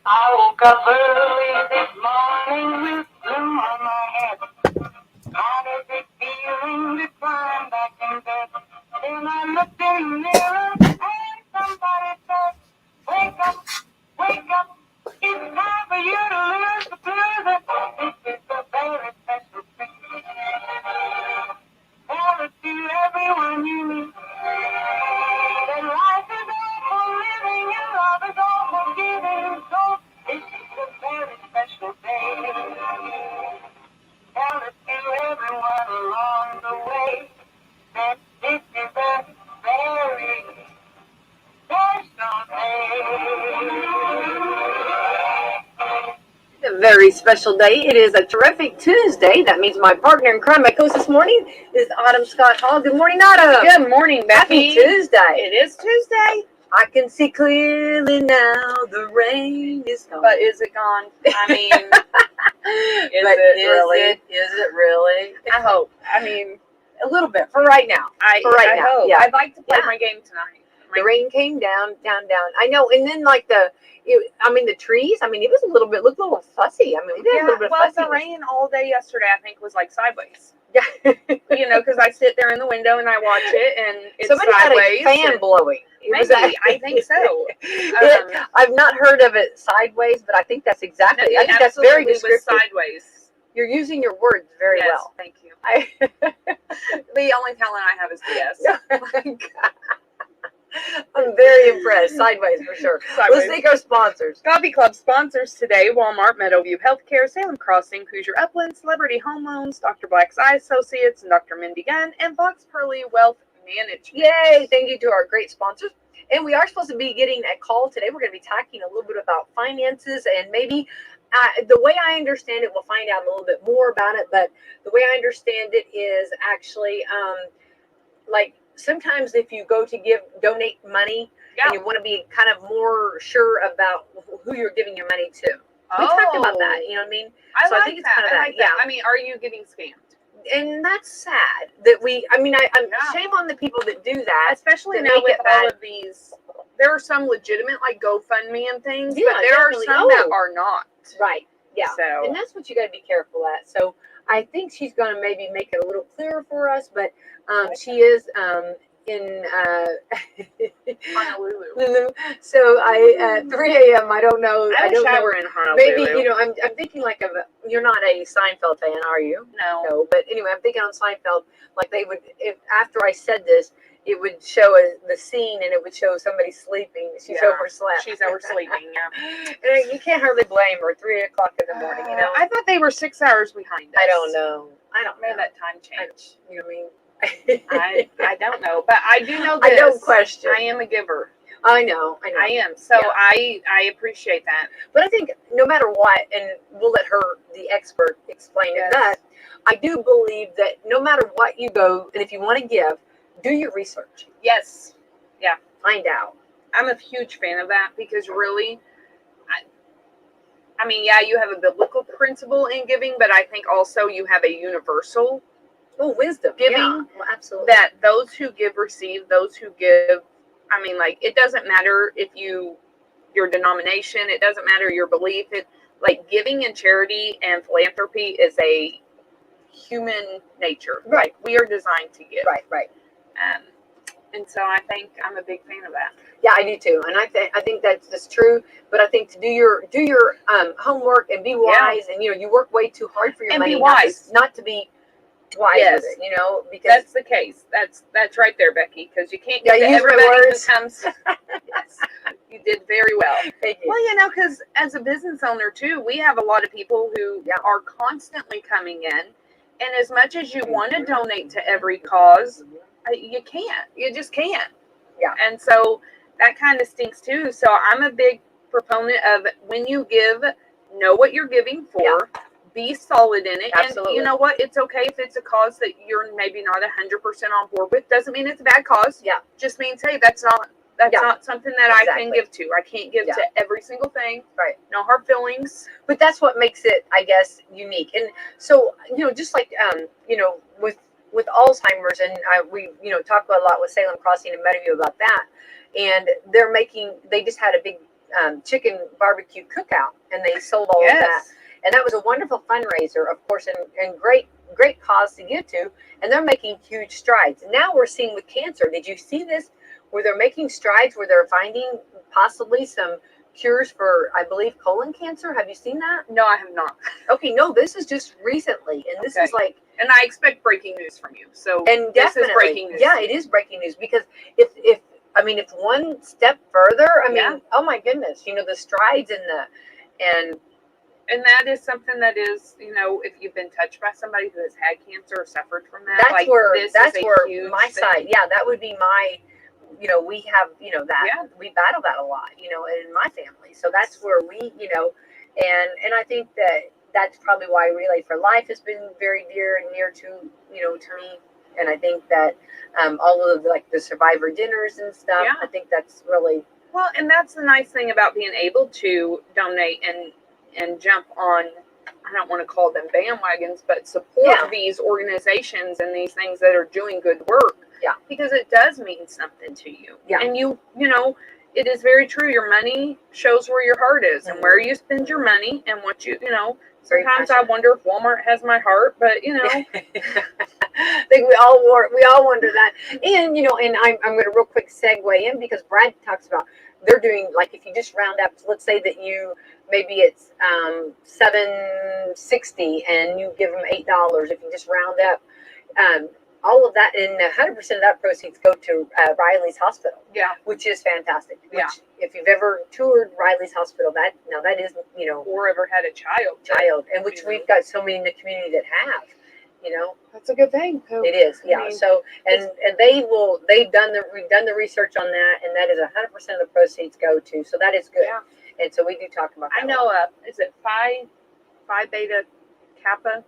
I woke up early this morning with blue on my head. How does it feeling to climb back in bed? Then I looked in the mirror and somebody said, wake up, wake up. It's time for you to lose the blues. This is a very special thing. Tell it to everyone you meet. That life is all for living and love is all for giving. So this is a very special day. Tell it to everyone along the way that this is a very special day. A very special day. It is a terrific Tuesday. That means my partner in crime, my co-host this morning, is Autumn Scott Hall. Good morning, Autumn. Good morning, Becky. Happy Tuesday. It is Tuesday. I can see clearly now the rain is gone. But is it gone? I mean, is it really? I hope. I mean, a little bit for right now. I hope. Yeah. I'd like to play my game tonight. The rain came down. I know, and then like the trees. I mean, it was looked a little fussy. I mean, Yeah, a little bit well, fussy. the rain all day yesterday, I think, was like sideways. Yeah. Because I sit there in the window and I watch it, and it's Somebody sideways. had a fan blowing. Maybe, I think so. I've not heard of it sideways, but I think that's exactly. I think that's very descriptive. Sideways. You're using your words very well. Thank you. The only talent I have is yes. Oh my God. I'm very impressed. Sideways for sure. Sideways. Let's thank our sponsors. Coffee Club sponsors today: Walmart, Meadowview Healthcare, Salem Crossing, Hoosier Upland, Celebrity Home Loans, Dr. Black's Eye Associates, and Dr. Mindy Gunn, and Fox Pearly Wealth Management. Yay! Thank you to our great sponsors. And we are supposed to be getting a call today. We're going to be talking a little bit about finances, and maybe the way I understand it, we'll find out a little bit more about it. But the way I understand it is actually like sometimes if you go to donate money, and you want to be kind of more sure about who you're giving your money to. We talked about that. You know what I mean? I think it's kind of that. Yeah. I mean, are you getting scammed? And that's sad that I'm shame on the people that do that, especially now with all of these. There are some legitimate like GoFundMe and things, but there are some that are not. Right. Yeah. So, and that's what you got to be careful at. So I think she's going to maybe make it a little clearer for us, but she is in Honolulu. So at 3 a.m. I don't know. I don't know. In Honolulu. Maybe I'm thinking like you're not a Seinfeld fan, are you? No. But anyway, I'm thinking on Seinfeld, like they would, if after I said this, it would show the scene and it would show somebody sleeping. She's overslept. She's oversleeping. Yeah. And you can't hardly blame her. 3 o'clock in the morning. I thought they were 6 hours behind us. I don't know. Maybe that time changed. You know what I mean? I don't know, but I do know this. I don't question. I am a giver. I know. I am. So I appreciate that. But I think no matter what, and we'll let her, the expert, explain it, but I do believe that no matter what you go, and if you want to give, do your research. Yes. Yeah. Find out. I'm a huge fan of that because really, I mean, yeah, you have a biblical principle in giving, but I think also you have a universal wisdom giving. Yeah. Well, absolutely. That those who give receive, those who give, I mean, like, it doesn't matter if your denomination, it doesn't matter your belief. It like giving and charity and philanthropy is a human nature. Right. Like, we are designed to give. Right. And so I think I'm a big fan of that. Yeah, I do too, and I think that's true. But I think to do your homework and be wise, and you work way too hard for your money. And be wise, not to be wise with it, because that's the case. That's right there, Becky, because you can't get use everybody who comes. Yes, you did very well. Thank you. Well, because as a business owner too, we have a lot of people who are constantly coming in, and as much as you want to donate to every cause, you can't. You just can't. Yeah. And so that kind of stinks too. So I'm a big proponent of when you give, know what you're giving for. Yeah. Be solid in it. Absolutely. And you know what? It's okay if it's a cause that you're maybe not 100% on board with. Doesn't mean it's a bad cause. Yeah. Just means, hey, that's not something that I can give to. I can't give to every single thing. Right. No hard feelings. But that's what makes it, I guess, unique. And so, just like, with Alzheimer's, and we talk a lot with Salem Crossing and Meadowview about that. And they just had a big chicken barbecue cookout, and they sold all of that. Yes. And that was a wonderful fundraiser, of course, and great cause to give to. And they're making huge strides. Now we're seeing with cancer. Did you see this? Where they're making strides, where they're finding possibly some cures for, I believe, colon cancer. Have you seen that? No, I have not. Okay, no, this is just recently, and this is like, And I expect breaking news from you. So and this definitely, is breaking news. yeah, it is breaking news, because if I mean, if one step further, I mean, Yeah. oh my goodness, the strides And that is something that is, if you've been touched by somebody who has had cancer or suffered from that, that's like, where this that's is a where huge my thing. side, yeah, that would be my, we have, that Yeah. we battle that a lot, in my family. So that's where we, and I think that's probably why Relay for Life has been very dear and near to, to me. And I think that all of the survivor dinners and stuff, Yeah. I think that's really, Well, and that's the nice thing about being able to donate and jump on, I don't want to call them bandwagons, but support Yeah. these organizations and these things that are doing good work. Yeah. Because it does mean something to you. Yeah. And it is very true. Your money shows where your heart is and where you spend your money and what Very sometimes I passionate. wonder if Walmart has my heart, but I think we all wonder that. And and I'm going to real quick segue in, because Brad talks about they're doing, like, if you just round up, let's say that maybe it's $7.60 and you give them $8. If you just round up, all of that, and 100% of that proceeds go to Riley's Hospital, yeah. which is fantastic. Yeah. Which, if you've ever toured Riley's Hospital, that is Or ever had a child. and which we've got so many in the community that have. That's a good thing. It is, yeah. I mean, So, and we've done the research on that, and that is 100% of the proceeds go to. So that is good. Yeah. And so we do talk about that. I know. Is it Phi Beta Kappa,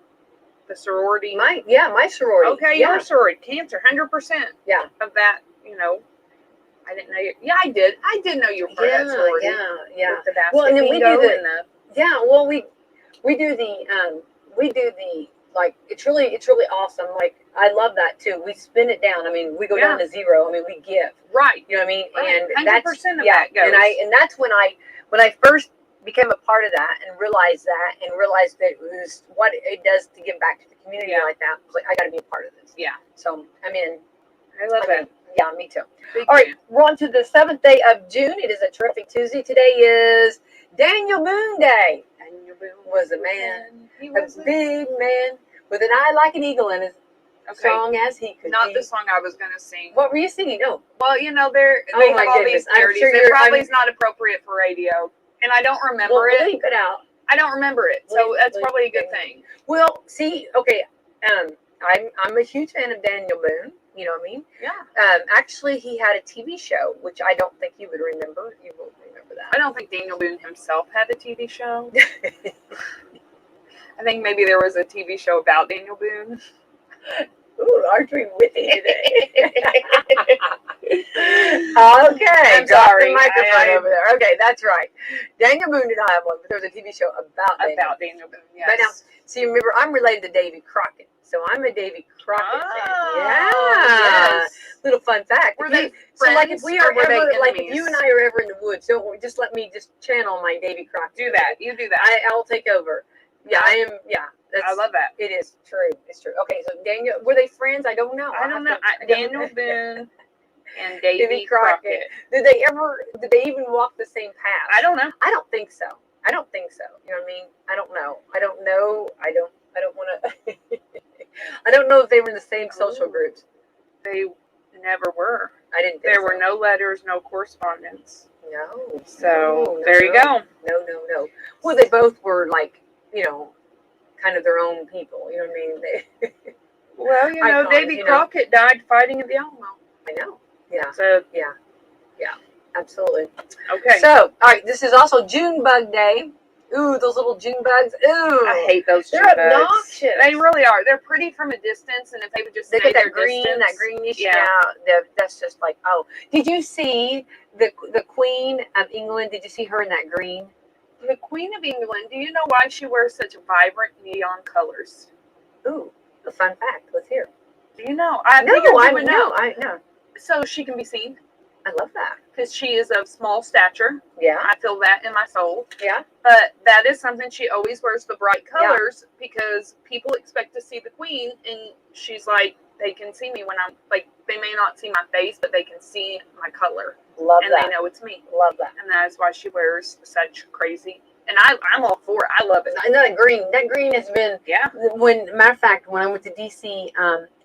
the sorority? My sorority. Okay, yeah. your sorority, cancer, 100%. Yeah. Of that, I didn't know you. Yeah, I did. I did know you were part of that sorority. Yeah. With the basket Well, and then we do bingo the- and the. Yeah. Well, we do the like, it's really awesome. Like, I love that too. We spin it down. I mean, we go down to zero. I mean, we give. Right. You know what I mean? Right. And 100% that's of that goes. And that's when I first became a part of that and realized that it was what it does to give back to the community like that. I was like, I got to be a part of this. Yeah. So I'm in. I love it. Yeah, me too. Big All right, fan. we're on to the 7th day of June. It is a terrific Tuesday. Today is Daniel Boone Day. Daniel Boone was a man, He a was big man with an eye like an eagle and as strong as he could Not be. the song I was going to sing. What were you singing? Oh, Well, they Oh, my have all goodness. these I'm charities. sure It you're- probably I'm- is not appropriate for radio, and I don't remember well, it. bleep it out. I don't remember it, so Bleep- that's bleep- probably a good bleep. thing. Well, see, okay, I'm a huge fan of Daniel Boone. You know what I mean? Yeah. Actually, he had a TV show, which I don't think you would remember. You won't remember that. I don't think Daniel Boone himself had a TV show. I think maybe there was a TV show about Daniel Boone. Ooh, aren't we witty today? Okay, I'm drop sorry. the microphone I- over there. Okay, that's right. Daniel Boone did not have one, but there was a TV show about Daniel Boone, yes. But now, see, remember, I'm related to Davy Crockett, so I'm a Davy Crockett fan. Yeah, Yes. little fun fact. Were If they you- so, like, if friends, we or are were they ever, like, if enemies? you and I are ever in the woods, don't just let me just channel my Davy Crockett. Do that. You do that. I'll take over. Yeah, I am. Yeah, I love that. it. Is true. It's true. Okay, so Daniel, were they friends? I don't know. I don't know. I don't Daniel know. Boone and Davy Davy Crockett. Crockett. Did they even walk the same path? I don't know. I don't think so. You know what I mean? I don't know. I don't want to. I don't know if they were in the same social Ooh. groups. They never were. I didn't think There so. were no letters, no correspondence. No. So No, there you go. No. Well, they both were like, kind of their own people. You know what I mean? Well, Icons, Davy Crockett died fighting at the Alamo. I know. Yeah. So Yeah. Absolutely. okay. So, all right, this is also June Bug Day. Ooh, those little June bugs. Ooh. I hate those They're June bugs. obnoxious. They really are. They're pretty from a distance, and if they would just They stay get their that green, distance, that greenish. Yeah. That's just like, oh. Did you see the Queen of England? Did you see her in that green? The Queen of England. Do you know why she wears such vibrant neon colors? Ooh, a fun fact. Let's hear. Do you know? I No, figured you I would know. know. I know. So she can be seen. I love that. because she is of small stature. Yeah. I feel that in my soul. Yeah. But that is something she always wears the bright Yeah. colors because people expect to see the queen, and she's like, they can see me when I'm like, they may not see my face, but they can see my color, Love and that. they know it's me. Love that. And that is why she wears such crazy. And I'm all for it. I love it. That green has been, Yeah. Matter of fact, when I went to DC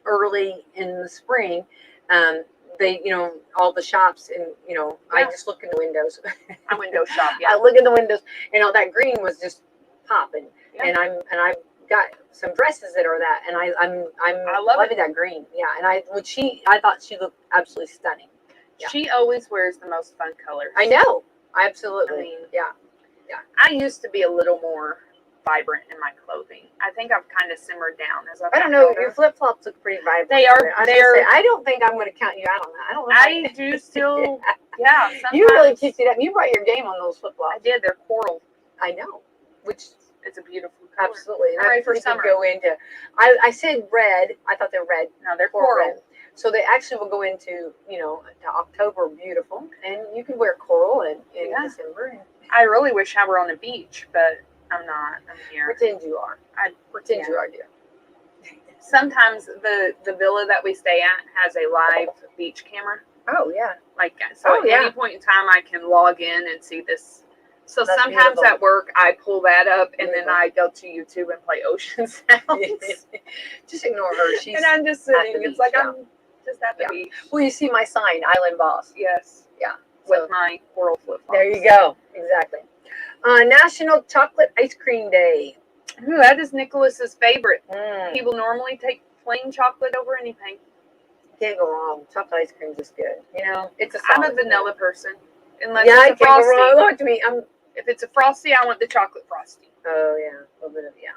early in the spring, they, all the shops, and, I Yeah. just look in the windows. I window shop. I Yeah. look in the windows, that green was just popping. Yeah. And I've got some dresses that are that, and I'm love loving that green. Yeah. And I thought she looked absolutely stunning. Yeah. She always wears the most fun colors. I know. Absolutely. I mean, yeah. I used to be a little more vibrant in my clothing. I think I've kind of simmered down as I've I don't gotten know. older. Your flip flops look pretty vibrant. They are. I don't think I'm going to count you out on that. I don't know. I do still. Yeah. Sometimes You really kicked it up. You brought your game on those flip flops. I did. They're coral. I know. Which It's a beautiful color. absolutely. I'm ready for We can summer. go into. I said red. I thought they were red. No, they're Coral coral. red. So they actually will go into to October beautiful, and you can wear coral in Yeah. December. I really wish I were on the beach, but I'm not. I'm here. Pretend you are. I Pretend yeah. you are, dear. Sometimes the villa that we stay at has a live beach camera. Oh yeah. Like, so Oh, at yeah. any point in time, I can log in and see this. So That's sometimes beautiful. at work, I pull that up and then Beautiful. I go to YouTube and play ocean sounds. Just ignore her. She's and I'm just at sitting. the It's like beach, I'm just at the Yeah. beach. well, you see my sign, Island Boss. Yes. Yeah. With So my coral flip flops. there you go. Exactly. National Chocolate Ice Cream Day. Ooh, that is Nicholas's favorite. Mm. He will normally take plain chocolate over anything. Can't go wrong. Chocolate ice cream is good. It's a I'm a solid. vanilla person. Unless Yeah, I it's a can't go frosty. wrong. Look to me. If it's a frosty, I want the chocolate frosty. Oh yeah, a little bit of yeah.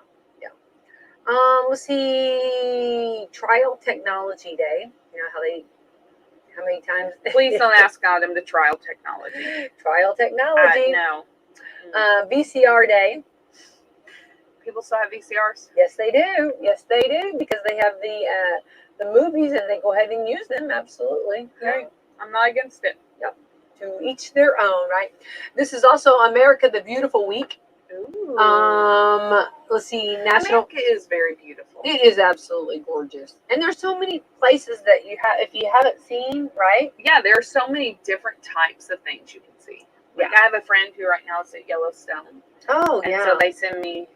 Let's see. Trial Technology Day. You know how many times? Please don't ask Adam to trial technology. Trial Technology. No. VCR Day. People still have VCRs? Yes, they do. Yes, they do, because they have the movies, and they go ahead and use them. Absolutely. Okay. I'm not against it. To each their own, right? This is also America the Beautiful Week. Ooh. Let's see, National. America is very beautiful. It is absolutely gorgeous, and there's so many places that you have. If you haven't seen, right? Yeah, there are so many different types of things you can see. Like, Yeah. I have a friend who right now is at Yellowstone. Oh And yeah. so they send me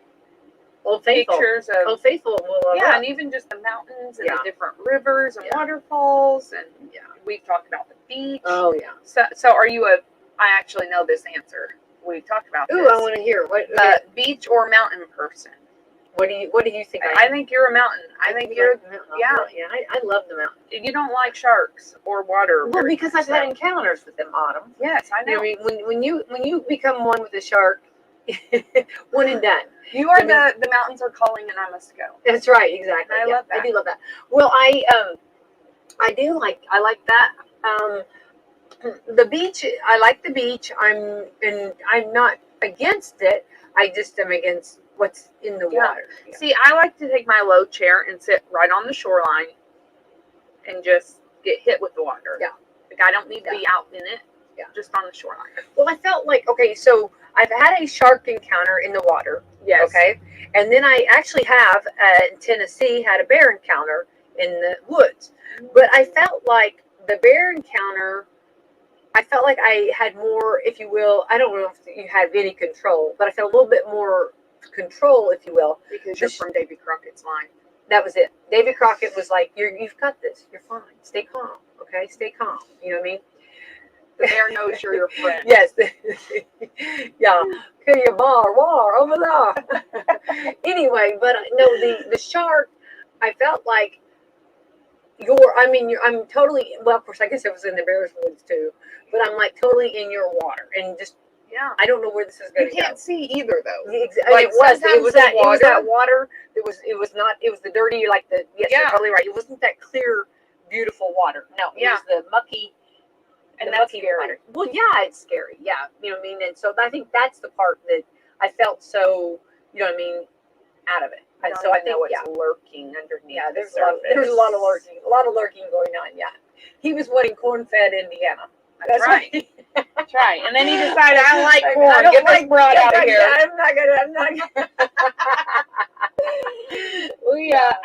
Old Faithful. pictures of Old Faithful. Will love yeah, that. and even just the mountains and Yeah. the different rivers and Yeah. waterfalls, and Yeah. we've talked about the beach. Oh yeah. So are you a? I actually know this answer. We've talked about Ooh, this. I want to hear what. Beach or mountain person? What do you think? I think you're a mountain. I think do you're. like the mountain. yeah. Yeah. I love the mountain. You don't like sharks or water. Well, very because much, I've had so- encounters with them, Autumn. Yes, I know. You know, when you become one with a shark, one and done. You are I mean- the mountains are calling, and I must go. That's right, exactly. I love that. I do love that. Well, I like that. The beach, I like the beach. I'm not against it. I just am against what's in the Yeah. water. Yeah. See, I like to take my low chair and sit right on the shoreline and just get hit with the water. Yeah. Like, I don't need to be out in it. Yeah. Just on the shoreline. Well, I felt like, okay, so I've had a shark encounter in the water. Yes. Okay. And then I actually have in Tennessee had a bear encounter in the woods. But I felt like the bear encounter, I felt like I had more, if you will, I don't know if you have any control, but I felt a little bit more control, if you will. Because you're from Davy Crockett's line. That was it. David Crockett was like, you've got this. You're fine. Stay calm. Okay. Stay calm. You know what I mean? The bear knows you're your friend. Yes. Yeah. Okay, your war over there. Anyway, but no, the shark, I felt like I'm totally, well, of course, I guess it was in the bear's woods too, but I'm like totally in your water, and just, Yeah. I don't know where this is You going to go. can't see either, though. Like, it was sometimes that the it was that water- water. It was not. It was the dirty, like the. Yes, Yeah. you're totally right. It wasn't that clear, beautiful water. No, it Yeah. was the mucky. And the that's mucky scary. water. Well, yeah, it's scary. Yeah, you know what I mean. And so I think that's the part that I felt so, you know what I mean, out of it. I And don't so I even think know what's yeah, lurking underneath yeah. the There's a lot of lurking going on. Yeah, he was wanting corn-fed Indiana. That's right. That's right. And then he decided, I don't like Like, corn. I don't Get this like broad out of here. I'm not gonna.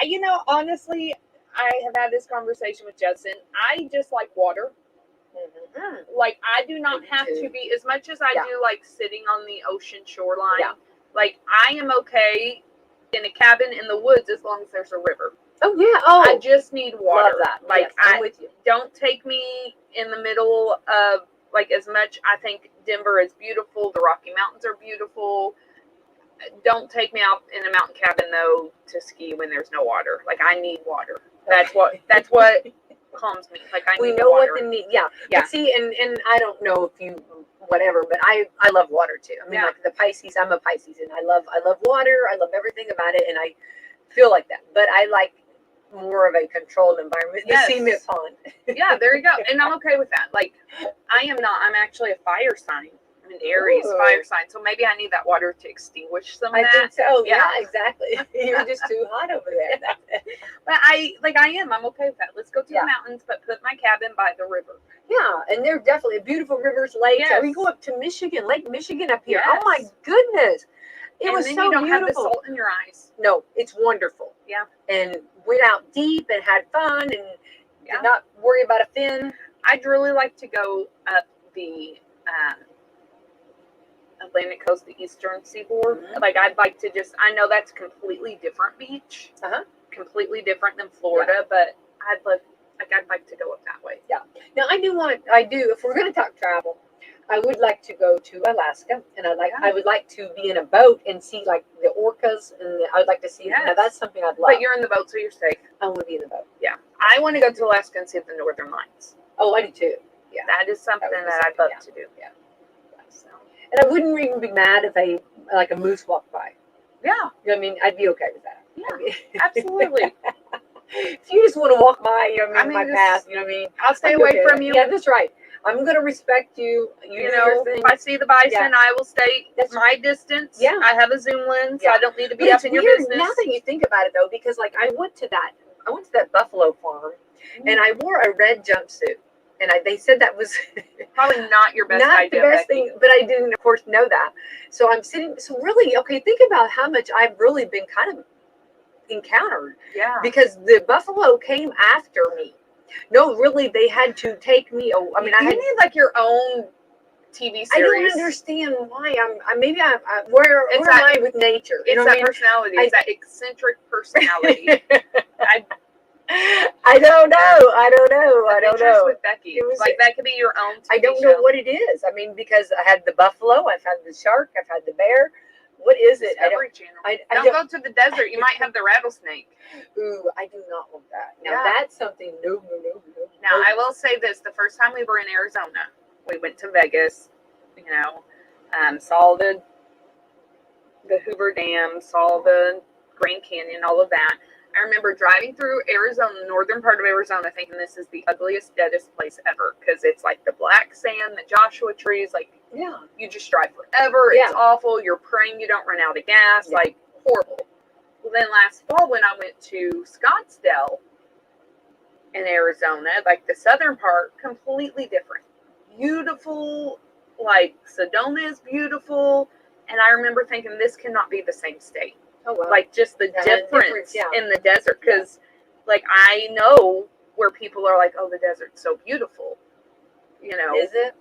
You know, honestly, I have had this conversation with Justin. I just like water. Mhm. Like, I do not Me have too. to be, as much as I Yeah. do like sitting on the ocean shoreline, Yeah. like, I am okay in a cabin in the woods as long as there's a river. Oh yeah. Oh, I just need water. love that. Like, Yes, I'm with you. don't take me in the middle of, like, as much. I think Denver is beautiful. The Rocky Mountains are beautiful. Don't take me out in a mountain cabin though to ski when there's no water. Like, I need water. That's what calms me. Like, I We need know water. what the need. Yeah. Yeah. But see, and I don't know if you whatever, but I love water too. I mean, Yeah. like the Pisces. I'm a Pisces, and I love water. I love everything about it, and I feel like that. But I like more of a controlled environment. Yes. The cement pond. Yeah, there you go. And I'm okay with that. Like, I am not. I'm actually a fire sign. I'm an Aries Ooh. fire sign. So maybe I need that water to extinguish some of I that. think so. Yeah. Yeah, exactly. You're just too hot over there. That's it. But I am. I'm okay with that. Let's go to Yeah. the mountains, but put my cabin by the river. Yeah, and they're definitely beautiful rivers, lakes. Yes. We go up to Michigan, Lake Michigan up here. Yes. Oh my goodness. It And was then so you don't beautiful. have the salt in your eyes. No, it's wonderful. Yeah. And went out deep and had fun and Yeah. did not worry about a fin. I'd really like to go up the Atlantic coast, the eastern seaboard. Mhm. Like, I'd like to just, I know that's completely different beach. Uh-huh. Completely different than Florida, but I'd like to go up that way. Now if we're gonna talk travel, I would like to go to Alaska, and I would like to be in a boat and see like the orcas, and I would like to see. Yes. Now that's something I'd love. But you're in the boat, so you're safe. I want to be in the boat. Yeah. I want to go to Alaska and see the Northern Lights. Oh, I do too. Yeah. That is something That would be that I'd love something, to do. Yeah. So, And I wouldn't even be mad if a moose walked by. yeah. You know what I mean? I'd be okay with that. Yeah. Absolutely. If you just want to walk by, you know what I mean, I my mean, path, you know what I mean? I'll stay I'd be away okay with from that. you. Yeah, that's right. I'm going to respect you. You You do know, your thing. if I see the bison, Yeah. I will stay That's- my distance. Yeah. I have a zoom lens. Yeah. I don't need to But be it's up in your weird business. now that you think about it, though, because like I went to that buffalo farm, and I wore a red jumpsuit, and they said that was Probably not your best not idea. the best Becky. thing, but I didn't, of course, know that. So I'm sitting. So really, okay, think about how much I've really been kind of encountered, Yeah. because the buffalo came after me. No, really, they had to take me. I mean, I you had. need like your own TV series. I don't understand why where am I with nature? It's You know that what I mean? personality. It's that eccentric personality. I don't know. I don't know. Adventures with Becky. It was- Like, that could be your own TV I don't show. know what it is. I mean, because I had the buffalo, I've had the shark, I've had the bear. What is it? Discovery Channel. I Don't don't. go to the desert. You might have the rattlesnake. Ooh, I do not want that. Now Yeah. that's something. No. Now, I will say this. The first time we were in Arizona, we went to Vegas, saw the Hoover Dam, saw the Grand Canyon, all of that. I remember driving through Arizona, the northern part of Arizona, thinking this is the ugliest, deadest place ever, because it's like the black sand, the Joshua trees, like, Yeah. you just drive forever. Yeah. It's awful. You're praying you don't run out of gas. Yeah. Like, horrible. Well, then last fall when I went to Scottsdale in Arizona, like the southern part, completely different. Beautiful. Like, Sedona is beautiful. And I remember thinking, this cannot be the same state. Oh well. Like, just the Yeah, difference yeah. in the desert. Because, like, I know where people are like, oh, the desert's so beautiful. You know, Is it?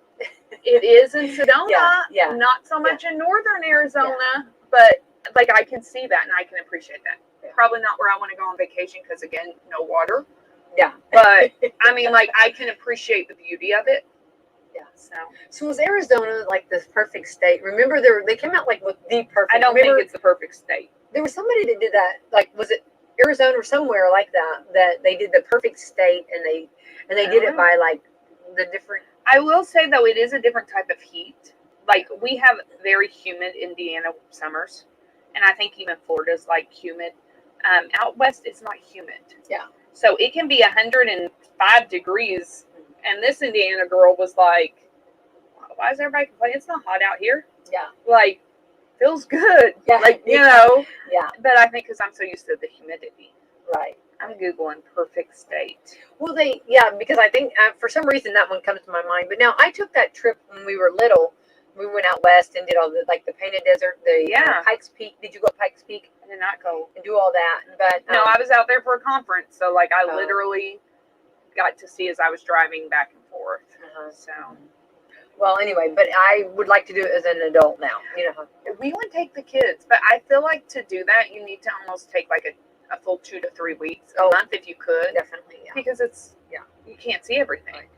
it is in Sedona. Yeah. Not so much in northern Arizona, but like, I can see that and I can appreciate that. Yeah. Probably not where I want to go on vacation because, again, no water. Yeah. But I mean, like, I can appreciate the beauty of it. Yeah. So was Arizona like the perfect state? Remember, they came out like with the perfect. I don't remember, think it's the perfect state. There was somebody that did that. Like, was it Arizona or somewhere like that? That they did the perfect state, and they did it by like the different. I will say though, it is a different type of heat. Like, we have very humid Indiana summers, and I think even Florida's like humid. Out west, it's not humid. Yeah. So it can be 105 degrees, and this Indiana girl was like, "Why is everybody complaining? It's not hot out here. Yeah. Like, feels good. Yeah. Like, you know." Yeah. But I think because I'm so used to the humidity. Right. I'm Googling perfect state. Well, because I think for some reason that one comes to my mind. But now I took that trip when we were little. We went out west and did all the like the Painted Desert, the Pikes Peak. Did you go to Pikes Peak? I did not go and do all that. But no, I was out there for a conference, so like I Oh. literally got to see as I was driving back and forth. So well, anyway, but I would like to do it as an adult now. we would take the kids, but I feel like to do that you need to almost take like a full 2 to 3 weeks, a month if you could, Definitely, because it's you can't see everything. Right.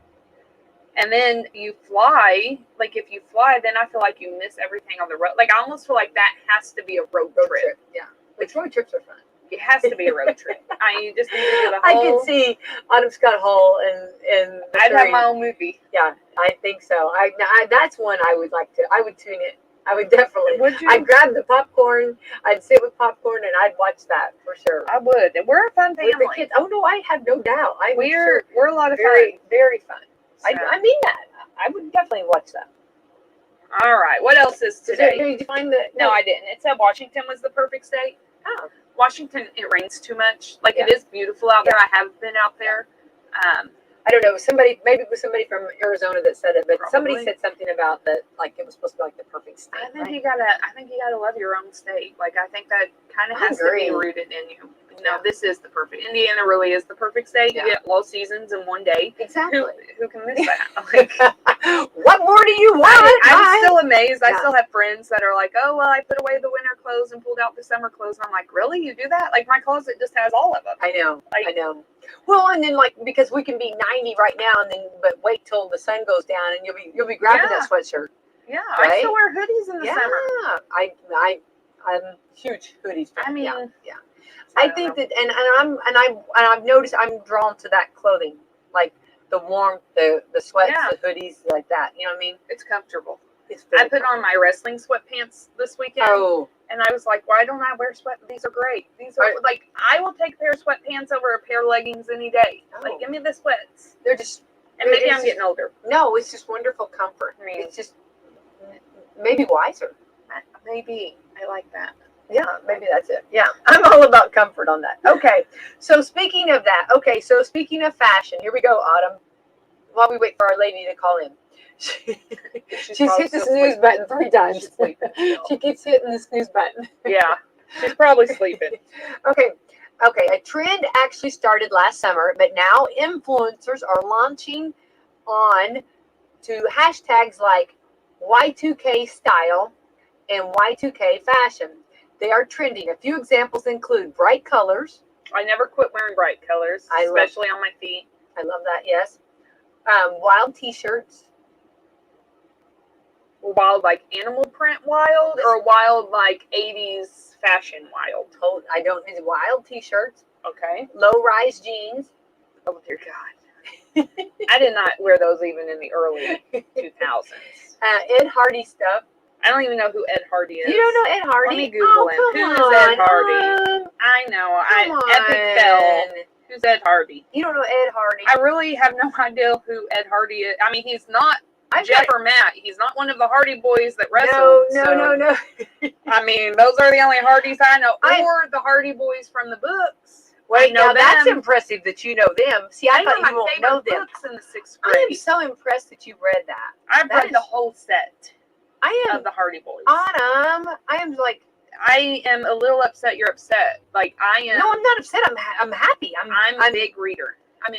And then you fly, like if you fly, then I feel like you miss everything on the road. Like I almost feel like that has to be a road trip. Yeah, which road trips are fun. It has to be a road trip. You just need to do the whole. I can see Autumn Scott Hall and I'd have my own movie. Yeah, I think so. I that's one I would like to. I would tune it. I would definitely. Would you? I'd grab the popcorn. I'd sit with popcorn and I'd watch that for sure. I would. And we're a fun family. With the kids. Oh no, I have no doubt. We're a lot of very, fun. Very fun. So. I mean that. I would definitely watch that. All right. What else is today? Did you find the? No, I didn't. It said Washington was the perfect state. Oh. Washington, it rains too much. Like it is beautiful out there. I have been out there. I don't know. Maybe it was somebody from Arizona that said it, but Probably. somebody said something about that, like it was supposed to be like the perfect state. I think you gotta love your own state. Like I think that kind of has to be rooted in you. No, this is the perfect. Indiana really is the perfect state. You get all seasons in one day. Exactly. Who can miss that? Like, what more do you want? I'm still amazed. I still have friends that are like, oh well, I put away the winter clothes and pulled out the summer clothes. And I'm like, really? You do that? Like my closet just has all of them. I know. Like, I know. Well, and then like because we can be 90 right now, and then but wait till the sun goes down, and you'll be grabbing that sweatshirt. Yeah, right? I still wear hoodies in the summer. I'm huge hoodies fan. I mean, yeah. I think that, and I've noticed I'm drawn to that clothing, like the warmth, the sweats, the hoodies, like that. You know what I mean? It's comfortable. I put on my wrestling sweatpants this weekend. Oh. And I was like, why don't I wear These are great. These are like, I will take a pair of sweatpants over a pair of leggings any day. Oh. Like, give me the sweats. They're just. And maybe I'm getting older. No, it's just wonderful comfort. I mean, it's just maybe wiser. Maybe. I like that. Yeah, maybe that's it. Yeah, I'm all about comfort on that. Okay, so speaking of that, speaking of fashion, here we go, Autumn. While we wait for our lady to call in. She's hit the snooze button 3 times. She keeps hitting the snooze button. Yeah, she's probably sleeping. Okay, a trend actually started last summer, but now influencers are launching on to hashtags like Y2K style and Y2K fashion. They are trending. A few examples include bright colors. I never quit wearing bright colors, especially on my feet. I love that, yes. Wild t-shirts. Wild, like animal print wild, or wild, like 80s fashion wild? I don't need wild t-shirts. Okay. Low-rise jeans. Oh, dear God. I did not wear those even in the early 2000s. Ed Hardy stuff. I don't even know who Ed Hardy is. You don't know Ed Hardy? Let me Google him. Who is Ed Hardy? I know. Epic fail. Who's Ed Hardy? You don't know Ed Hardy? I really have no idea who Ed Hardy is. I mean, he's not Jeff or Matt. He's not one of the Hardy Boys that wrestled. No. I mean, those are the only Hardys I know. Or the Hardy Boys from the books. Wait, now that's impressive that you know them. See, I thought you won't know them. Books in the 6th grade. I am so impressed that you read that. I've read the whole set. Of the Hardy Boys. Autumn, I am a little upset you're upset. Like, I am. No, I'm not upset. I'm happy. I'm a big reader. I'm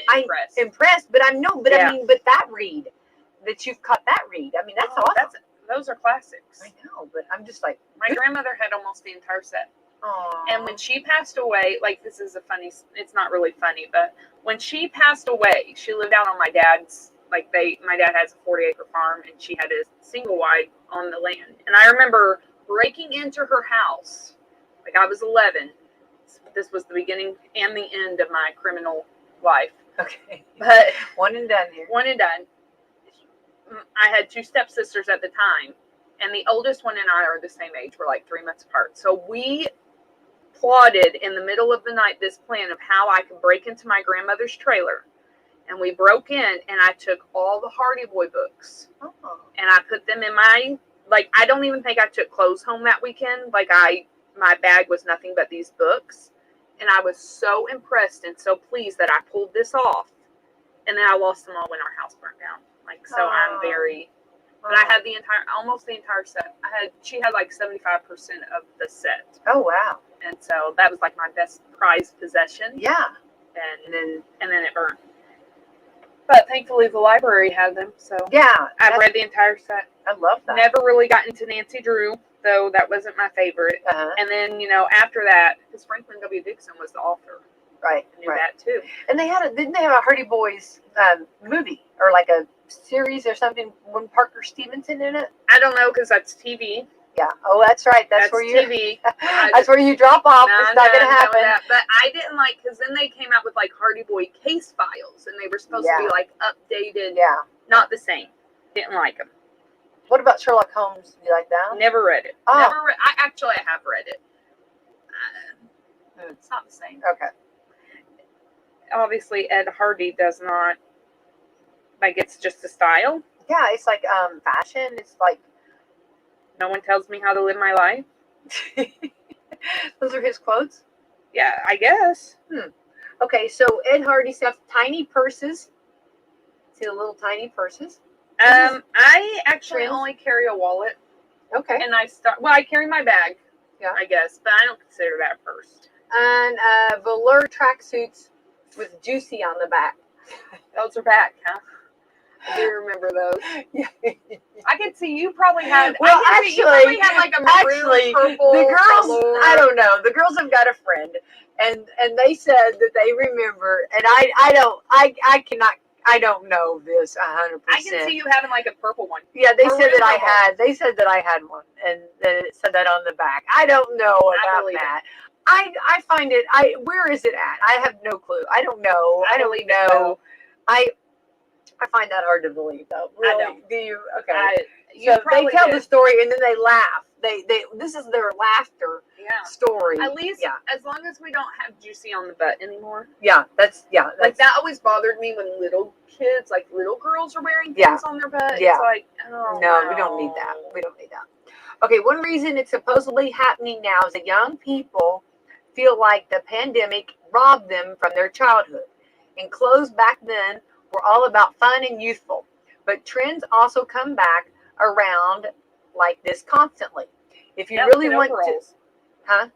impressed. But I mean, but that read, that you've caught that read. I mean, that's awesome. Those are classics. I know, but I'm just like. My grandmother had almost the entire set. Aww. And when she passed away, like, this is it's not really funny, but when she passed away, she lived out on my dad's. Like my dad has a 40-acre farm, and she had a single wide on the land. And I remember breaking into her house, like I was 11. This was the beginning and the end of my criminal life. Okay. But one and done here. One and done. I had 2 stepsisters at the time, and the oldest one and I are the same age. We're like 3 months apart. So we plotted in the middle of the night this plan of how I could break into my grandmother's trailer. And we broke in, and I took all the Hardy Boy books, and I put them in my, like, I don't even think I took clothes home that weekend. Like, my bag was nothing but these books, And I was so impressed and so pleased that I pulled this off. And then I lost them all when our house burnt down. Like, so I'm very, but I had almost the entire set. She had like 75% of the set. Oh, wow. And so that was like my best prized possession. Yeah. And then it burned. But thankfully the library had them. So Yeah. I've read the entire set. I love that. Never really got into Nancy Drew, though that wasn't my favorite. And then, after that, because Franklin W. Dixon was the author. Right. I knew that too. And didn't they have a Hardy Boys movie or like a series or something when Parker Stevenson in it? I don't know because that's TV. Yeah. Oh, that's right. That's where you. TV. That's where you drop off. It's not gonna happen. But I didn't like because then they came out with like Hardy Boy case files and they were supposed to be like updated. Yeah. Not the same. Didn't like them. What about Sherlock Holmes? Do you like that? Never read it. Oh. I have read it. It's not the same. Okay. Obviously, Ed Hardy does not. Like, it's just a style. Yeah, it's like fashion. It's like. No one tells me how to live my life. Those are his quotes? Yeah, I guess. Okay, so Ed Hardy stuff, tiny purses. See the little tiny purses? I actually only carry a wallet. Okay. And I carry my bag. Yeah. I guess, but I don't consider that a purse. And velour tracksuits with Juicy on the back. Those are back, huh? I do remember those. Yeah. I could see you probably had. Well, you probably had like a maroon, purple. The girls. velour. I don't know. The girls have got a friend, and they said that they remember, and I cannot. I don't know this 100%. I can see you having like a purple one. Yeah, they said that I purple. had. They said that I had one, and that it said that on the back. I don't know about that. I find it. Where is it at? I have no clue. I don't know. I don't know. I find that hard to believe, though. Really? I don't. Do you? Okay. So they tell the story and then they laugh. This is their laughter story. At least, as long as we don't have Juicy on the butt anymore. Yeah, that's like that always bothered me when little kids, like little girls, are wearing things on their butt. Yeah. It's like, oh, no, we don't need that. We don't need that. Okay, one reason it's supposedly happening now is that young people feel like the pandemic robbed them from their childhood, and clothes back then were all about fun and youthful. But trends also come back around like this constantly. If you really want overalls.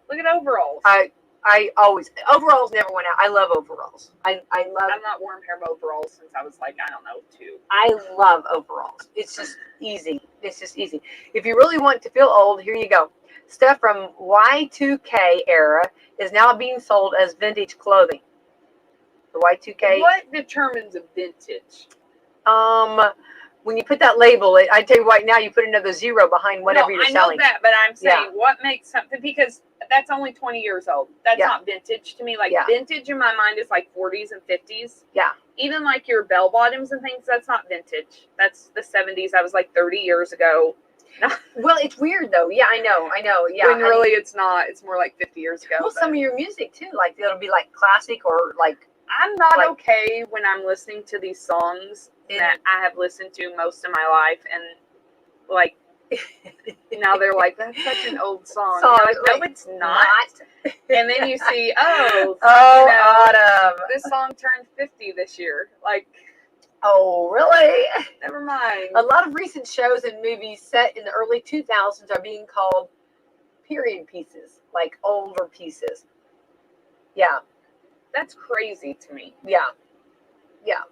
Look at overalls. I always overalls never went out. I love overalls. I love. I've not worn a pair of overalls since I was like, I don't know, 2. I love overalls. It's just easy. It's just easy. If you really want to feel old, here you go. Stuff from Y2K era is now being sold as vintage clothing. The Y2K. What determines a vintage? When you put that label, I tell you right now, you put another zero behind whatever you're selling. I know that, but I'm saying what makes something, because that's only 20 years old. That's not vintage to me. Like vintage in my mind is like 40s and 50s. Yeah. Even like your bell bottoms and things, that's not vintage. That's the 70s. I was like 30 years ago. Well, it's weird though. Yeah, I know. Yeah. When really it's not. It's more like 50 years ago. Well, some of your music too, like it'll be like classic or like. I'm not okay when I'm listening to these songs that I have listened to most of my life, and like now they're like, that's such an old song. Like, no, it's not. And then you see, Autumn. This song turned 50 this year. Like, oh, really? Never mind. A lot of recent shows and movies set in the early 2000s are being called period pieces, like older pieces. Yeah. That's crazy to me. Yeah.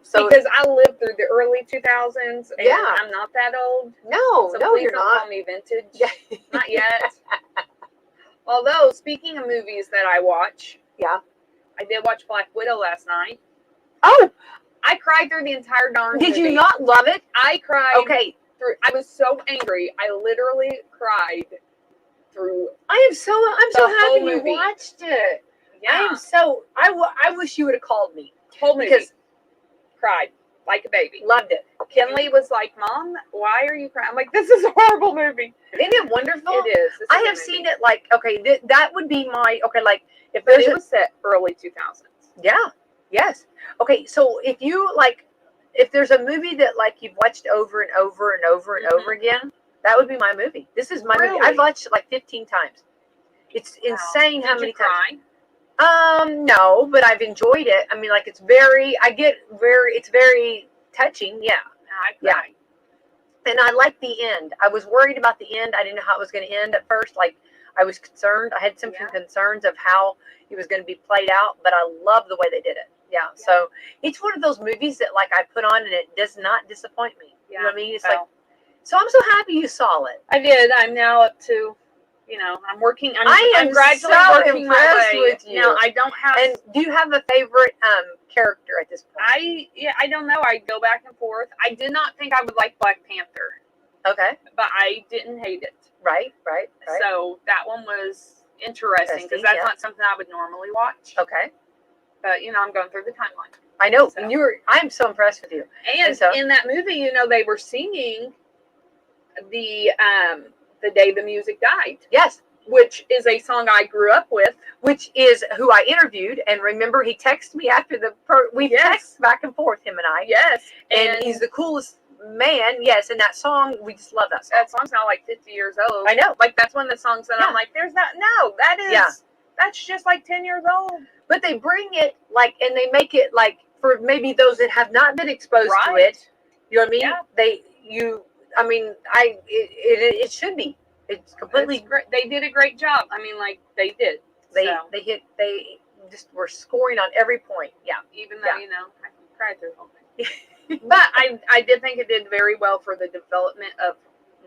So because I lived through the early 2000s, and I'm not that old. No, so no, please you're don't not. Call me vintage. Not yet. Although, speaking of movies that I watch, I did watch Black Widow last night. Oh, I cried through the entire darn movie. Did you not love it? I cried. Okay. I was so angry. I literally cried through. I'm so happy you watched it. Yeah. I am so. I wish you would have called me. Whole movie. Because cried like a baby. Loved it. Kinley was like, "Mom, why are you crying?" I'm like, "This is a horrible movie." Isn't it wonderful? It is. I have seen it like that would be my like if there's it was set early 2000s. Yeah. Yes. Okay. So if you if there's a movie that you've watched over and over and over and over again, that would be my movie. This is my movie. I've watched it 15 times. It's insane how many times. No, but I've enjoyed it. I mean, like it's very touching. Yeah. I Yeah. cried. And I like the end. I was worried about the end. I didn't know how it was going to end at first. Like I was concerned. I had some Yeah. concerns of how it was going to be played out, but I love the way they did it. Yeah. So it's one of those movies that like I put on and it does not disappoint me. You know what I mean? It's like, so I'm so happy you saw it. I did. I'm now up to, I'm working. I am I'm gradually so working my impressed way. with you. Now I don't have. And do you have a favorite character at this point? I don't know. I go back and forth. I did not think I would like Black Panther, Okay. but I didn't hate it. Right. So that one was interesting because that's not something I would normally watch. Okay. But I'm going through the timeline. I know. So. And I'm so impressed with you. And so, in that movie, they were singing the day the music died. Yes. Which is a song I grew up with. Which is who I interviewed. And remember, he texted me after we texted back and forth, him and I. Yes. And he's the coolest man. Yes. And that song, we just love that song. That song's now like 50 years old. I know. Like, that's one of the songs that I'm like, there's that. No, that is, that's just like 10 years old. But they bring it like, and they make it like, for maybe those that have not been exposed to it. You know what I mean? Yeah. It should be. It's completely great. They did a great job. I mean, like they did. They just were scoring on every point. Yeah. Even though I cried through the whole thing. But I did think it did very well for the development of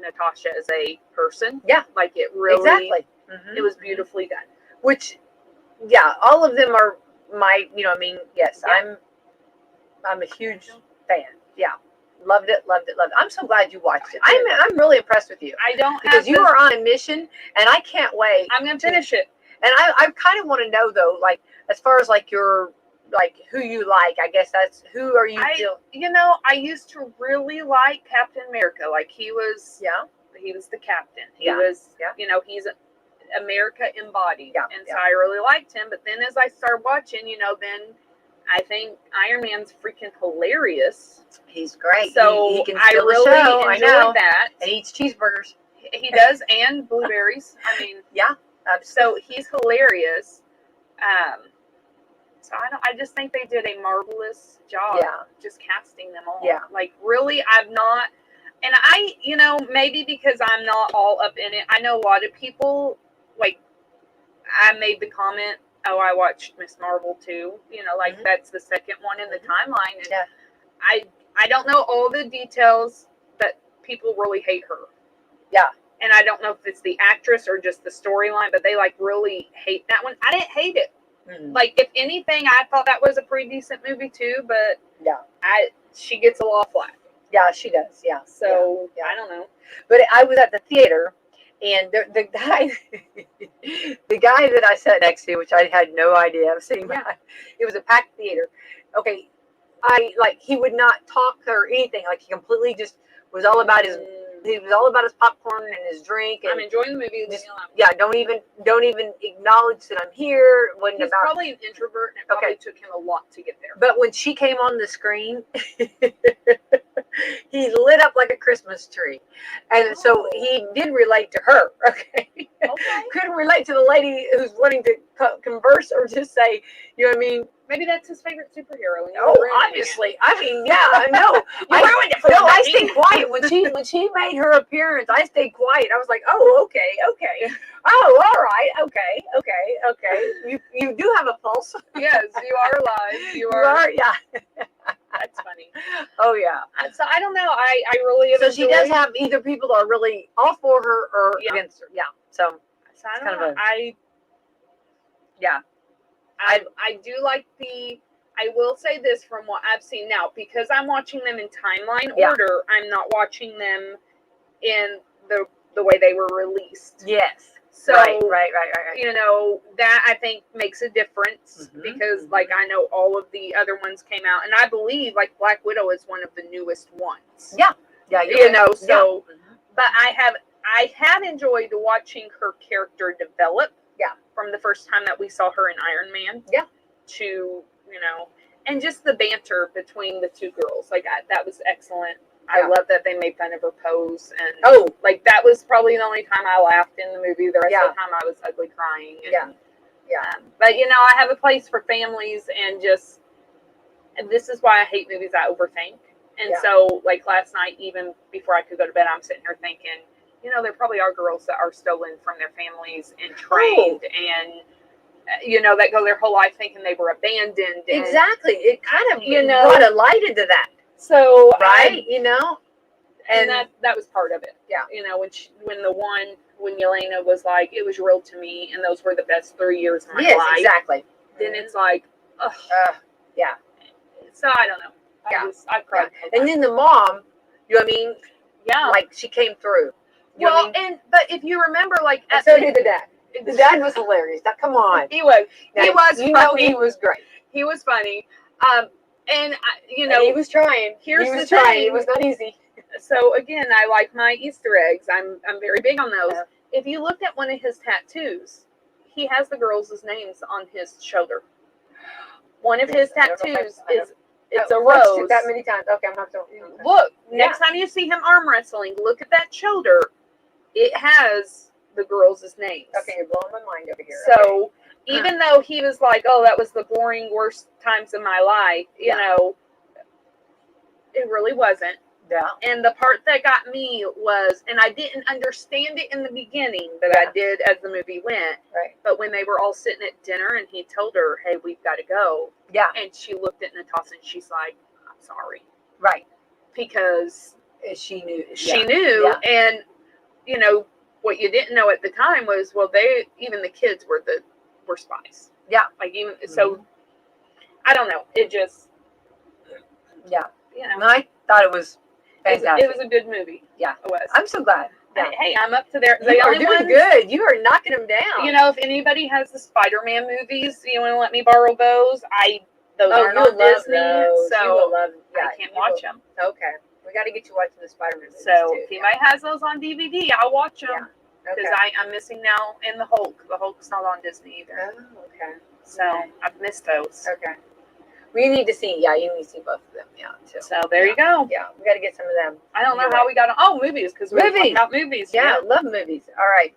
Natasha as a person. Yeah. Like it really. Exactly. It was beautifully done. Which, yeah, all of them are my. Yes, yeah. I'm a huge fan. Yeah. Loved it. I'm so glad you watched it. I'm really impressed with you. I don't because you are on a mission, and I can't wait. I'm gonna finish it. And I kind of want to know though, like as far as like your who you like. I guess that's who are you? I used to really like Captain America. Like he was. Yeah. He was the captain. He was. Yeah. He's America embodied. Yeah. And so I really liked him. But then as I started watching, then. I think Iron Man's freaking hilarious. He's great. So he can I really enjoyed that. And eats cheeseburgers. He does, and blueberries. I mean, yeah. So he's hilarious. So I just think they did a marvelous job. Yeah. Just casting them all. Yeah. Like really, I've not, and maybe because I'm not all up in it. I know a lot of people like. I made the comment. Oh, I watched Miss Marvel too. That's the second one in the timeline. And I don't know all the details, but people really hate her. Yeah. And I don't know if it's the actress or just the storyline, but they really hate that one. I didn't hate it. Mm-hmm. Like, if anything, I thought that was a pretty decent movie too, but she gets a lot of flack. Yeah, she does. Yeah. So I don't know. But I was at the theater. And the guy that I sat next to, which I had no idea, I was sitting behind, it was a packed theater. Okay, he would not talk or anything. Like he completely just was all about his popcorn and his drink. And I'm enjoying the movie. Don't even acknowledge that I'm here. He's probably an introvert, and it probably took him a lot to get there. But when she came on the screen, he lit up like a Christmas tree. And so he did relate to her, okay? Couldn't relate to the lady who's wanting to converse or just say, you know what I mean? Maybe that's his favorite superhero. Obviously. I mean, yeah, I know. You ruined it for me. I stayed quiet. When she made her appearance, I stayed quiet. I was like, oh, okay. Oh, all right. Okay. You do have a pulse. Yes, you are alive. You are, yeah. That's funny. Oh, yeah. So I don't know. I really have. So she does have either people are really all for her or against her. Yeah. So I don't know. I do like I will say this from what I've seen now, because I'm watching them in timeline order, I'm not watching them in the way they were released. Yes. So, right. That I think makes a difference because, I know all of the other ones came out, and I believe, Black Widow is one of the newest ones. Yeah. Yeah. But I have enjoyed watching her character develop. Yeah. From the first time that we saw her in Iron Man. Yeah. To, and just the banter between the two girls. That was excellent. I love that they made fun of her pose. And that was probably the only time I laughed in the movie. The rest of the time I was ugly crying. And, Yeah. But I have a place for families, and this is why I hate movies I overthink. And Yeah. so, like last night, even before I could go to bed, I'm sitting here thinking, there probably are girls that are stolen from their families and trained, and that go their whole life thinking they were abandoned. Exactly. It kind of know, brought a light into that, So right? and that was part of it. Yeah. When Yelena was like, it was real to me, and those were the best 3 years of my yes, life. exactly. Then it's like, ugh. Yeah. So I don't know. I cried. Yeah. And then the mom, you know what I mean? Yeah. Like she came through. You know what I mean? But if you remember, like, And so did the dad. The dad was hilarious. Now, come on. He was. Now, he was. You funny. know, he was great. He was funny. And And he was trying. Here's he was the trying. thing. It was not easy. So again, I like my Easter eggs. I'm very big on those. Yeah. If you looked at one of his tattoos, he has the girls' names on his shoulder. One of his tattoos it's a rose. That many times. Okay, I'm not so. Look, next time you see him arm wrestling, look at that shoulder. It has the girls' names. Okay, you're blowing my mind over here. So even though he was like, "Oh, that was the boring, worst times of my life," it really wasn't. Yeah. And the part that got me was, and I didn't understand it in the beginning, but I did as the movie went. Right. But when they were all sitting at dinner and he told her, "Hey, we've got to go." Yeah. And she looked at Natasha and she's like, "I'm sorry." Right. Because she knew. She knew. Yeah. And, what you didn't know at the time was, even the kids were spies. Yeah. Like, even, so, I don't know. It just. Yeah. I thought it was fantastic. It was a good movie. Yeah. It was. I'm so glad. Yeah. Hey, I'm up to there. You are doing good. You are knocking them down. If anybody has the Spider-Man movies, you want to let me borrow those? Those aren't on Disney, Disney, so you will love. I can't watch them. Okay, we got to get you watching the Spider-Man movies So too. if anybody has those on DVD, I'll watch them. Yeah. Because I'm missing now in the Hulk. The Hulk's not on Disney either. Oh, okay. So I've missed those. Okay. We need to see. Yeah, you need to see both of them. Yeah, too. So there you go. Yeah, we got to get some of them. I don't know how we got on. Oh, movies, because we were talking about movies. Yeah, love movies. All right.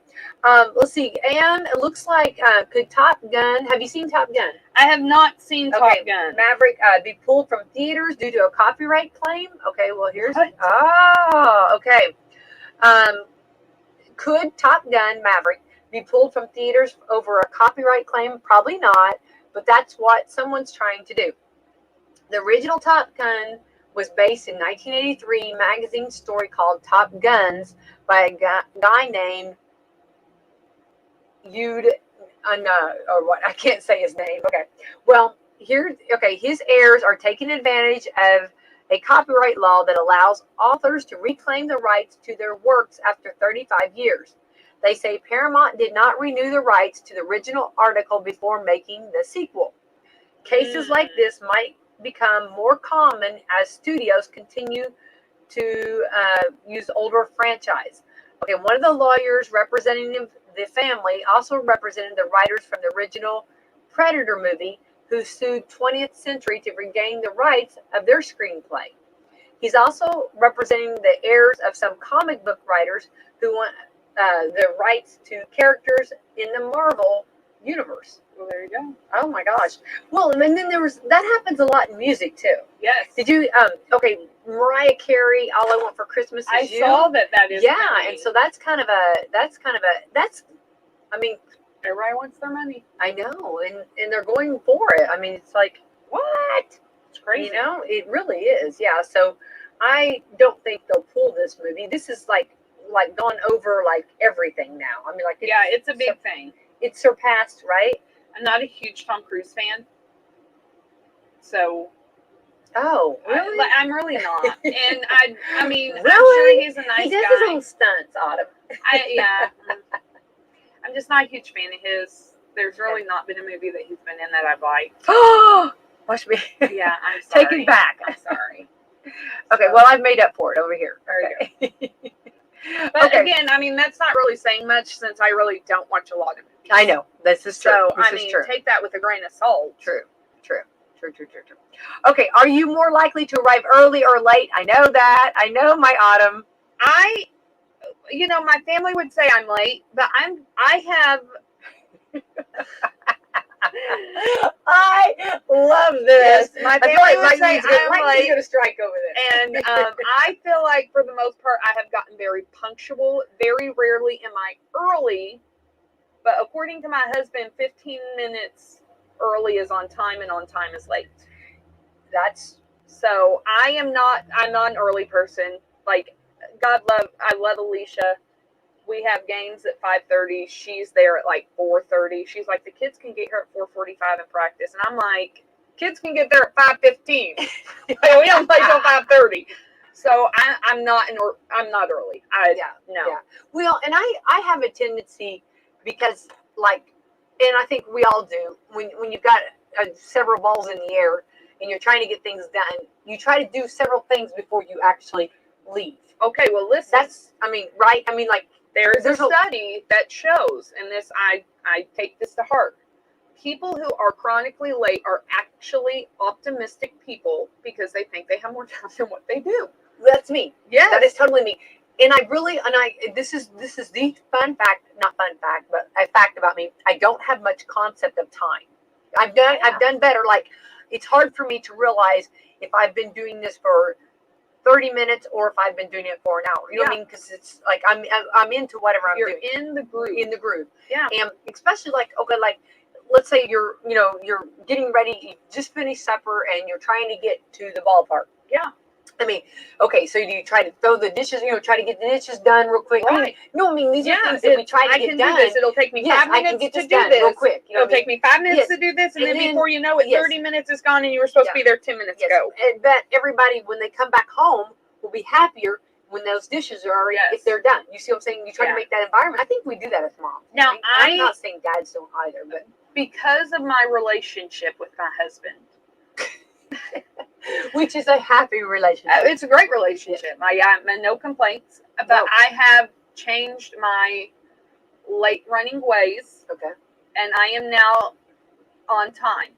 Let's see. And it looks like could Top Gun? Have you seen Top Gun? I have not seen Top Gun. Maverick be pulled from theaters due to a copyright claim. Okay. Well, here's. What? Oh, okay. Could Top Gun Maverick be pulled from theaters over a copyright claim? Probably not, but that's what someone's trying to do. The original Top Gun was based in 1983 magazine story called Top Guns by a guy named or what? I can't say his name. Okay. Well, his heirs are taking advantage of a copyright law that allows authors to reclaim the rights to their works after 35 years. They say Paramount did not renew the rights to the original article before making the sequel. Cases like this might become more common as studios continue to use older franchise. Okay, one of the lawyers representing the family also represented the writers from the original Predator movie who sued 20th Century to regain the rights of their screenplay. He's also representing the heirs of some comic book writers who want the rights to characters in the Marvel universe. Well, there you go. Oh my gosh. Well, and then that happens a lot in music too. Yes. Did you Mariah Carey, All I Want for Christmas Is You? I saw that is coming. And so that's I mean, everybody wants their money. I know, and they're going for it. I mean, it's like, what? It's crazy. It really is. Yeah. So I don't think they'll pull this movie. This is like gone over like everything now. I mean, like it's a big thing. It's surpassed, right? I'm not a huge Tom Cruise fan, so. Oh, really? I'm really not, and I mean, really? I'm sure he's a nice guy. He does his own stunts, Autumn. I'm just not a huge fan of his. There's really not been a movie that he's been in that I've liked. Oh, watch me. Yeah, I'm sorry. Take it back. I'm sorry. Okay, well, I've made up for it over here. Okay. But again, I mean, that's not really saying much since I really don't watch a lot of movies. I know. This is true. So, take that with a grain of salt. True. Okay, are you more likely to arrive early or late? I know that. I know, my Autumn. My family would say I'm late, but I have Love this. Yes, my I feel family would like say lightning's gonna, I'm lightning's late. gonna strike over this. And I feel like for the most part, I have gotten very punctual. Very rarely am I early, but according to my husband, 15 minutes early is on time and on time is late. That's So I'm not an early person. Like, I love Alicia. We have games at 5:30. She's there at like 4:30. She's like, the kids can get here at 4:45 and practice. And I'm like, kids can get there at 5:15. We don't play till 5:30. So I'm not early. No. Yeah. Well, and I have a tendency because like, and I think we all do when you've got several balls in the air and you're trying to get things done, you try to do several things before you actually leave. Okay, well listen. That's I mean, right? I mean, like there's a there's a- study that shows, and this I take this to heart. People who are chronically late are actually optimistic people because they think they have more time than what they do. that's me. Yes. That is totally me. And this is the not fun fact, but a fact about me. I don't have much concept of time. I've done better. Like, it's hard for me to realize if I've been doing this for 30 minutes or if I've been doing it for an hour. You know what I mean? Because it's like I'm into whatever I'm You're doing. in the groove. In the groove. Yeah. And especially like, okay, like let's say you're getting ready, you just finished supper and you're trying to get to the ballpark. Yeah. I mean, okay, so do you try to throw the dishes, try to get the dishes done real quick? Right. I mean, these are things that we try to I get can done. do this. It'll take me 5 minutes to do this. Real quick. It'll take me 5 minutes to do this, and then before you know it, 30 minutes is gone, and you were supposed to be there 10 minutes ago. And bet everybody, when they come back home, will be happier when those dishes are already, if they're done. You see what I'm saying? You try to make that environment. I think we do that as moms. Now, I'm not saying dads don't either, but because of my relationship with my husband, which is a happy relationship. It's a great relationship. I no complaints, but I have changed my late running ways. Okay. And I am now on time.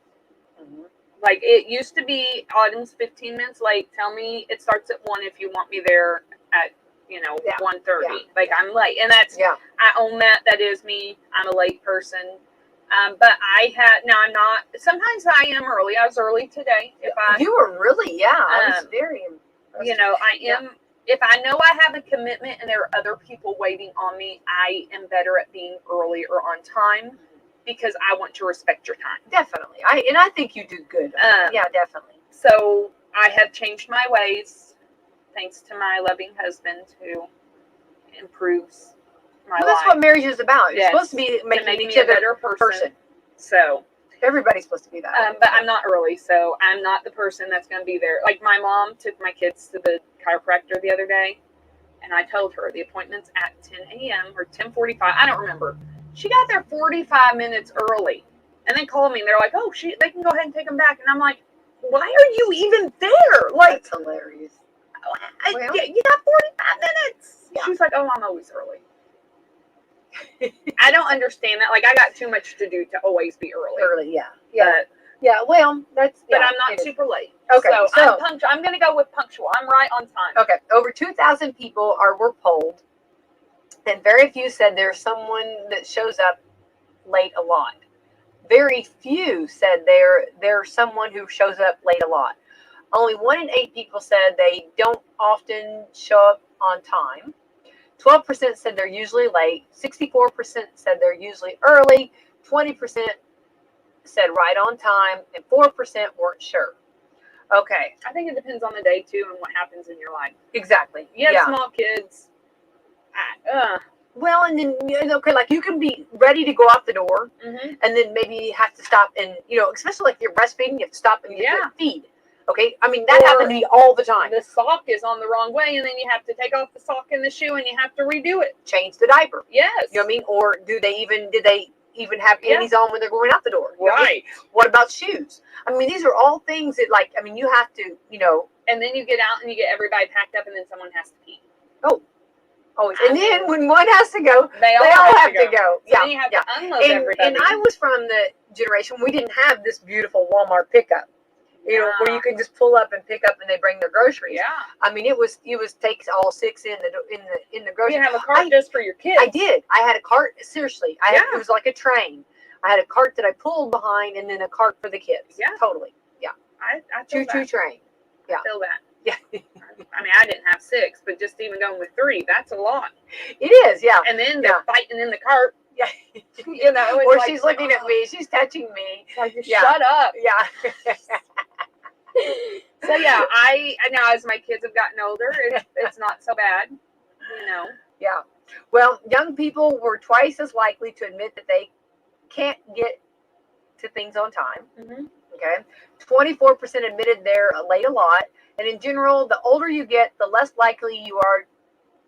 Mm-hmm. Like, it used to be Autumn's 15 minutes late. Tell me it starts at 1 if you want me there at 1:30. Like, I'm late, and that's I own that. That is me. I'm a late person. But I'm not. Sometimes I am early. I was early today. You were really, I was very impressed. I am. If I know I have a commitment and there are other people waiting on me, I am better at being early or on time because I want to respect your time. Definitely. I think you do good. Yeah, definitely. So I have changed my ways thanks to my loving husband who improves my life. That's what marriage is about. You're supposed to be making each other a better person. So everybody's supposed to be that. But I'm not early, so I'm not the person that's going to be there. Like, my mom took my kids to the chiropractor the other day, and I told her the appointment's at 10 a.m. or 10:45. I don't remember. She got there 45 minutes early, and then called me, and they're like, "Oh, they can go ahead and take them back." And I'm like, "Why are you even there?" Like, that's hilarious. You got 45 minutes. Yeah. She was like, "Oh, I'm always early." I don't understand that. Like, I got too much to do to always be early. Well, that's. But I'm not super late. Okay, so I'm punctual. I'm going to go with punctual. I'm right on time. Okay, over 2,000 people were polled, and very few said there's someone that shows up late a lot. Very few said there's someone who shows up late a lot. Only 1 in 8 people said they don't often show up on time. 12% said they're usually late. 64% said they're usually early. 20% said right on time, and 4% weren't sure. Okay. I think it depends on the day too and what happens in your life. Exactly. You have small kids. Well, and then like you can be ready to go out the door, and then maybe you have to stop and especially like you're breastfeeding, you have to stop and feed. Okay, I mean that happened to me all the time. The sock is on the wrong way, and then you have to take off the sock and the shoe, and you have to redo it. Change the diaper. Yes. You know what I mean? Or did they even have panties on when they're going out the door? Right. I mean? What about shoes? I mean, these are all things that you have to And then you get out and you get everybody packed up, and then someone has to pee. Always. And then when one has to go, they all have to go. So then you have to unload everybody. And I was from the generation, we didn't have this beautiful Walmart pickup. Where you can just pull up and pick up, and they bring their groceries. Yeah. I mean, it was takes all 6 in the grocery. You have a cart just for your kids. I did. I had a cart. Seriously, it was like a train. I had a cart that I pulled behind, and then a cart for the kids. Yeah. Totally. Yeah. I feel Choo-choo that. train. Yeah. I feel that. Yeah. I mean, I didn't have 6, but just even going with 3, that's a lot. It is. Yeah. And then they're fighting in the cart. Yeah. You know, it's Or like, she's looking at me. She's touching me. It's like, Yeah. shut up. Yeah. So yeah, I know as my kids have gotten older, it's not so bad, you know. Yeah. Well, young people were twice as likely to admit that they can't get to things on time. Mm-hmm. Okay. 24% admitted they're late a lot. And in general, the older you get, the less likely you are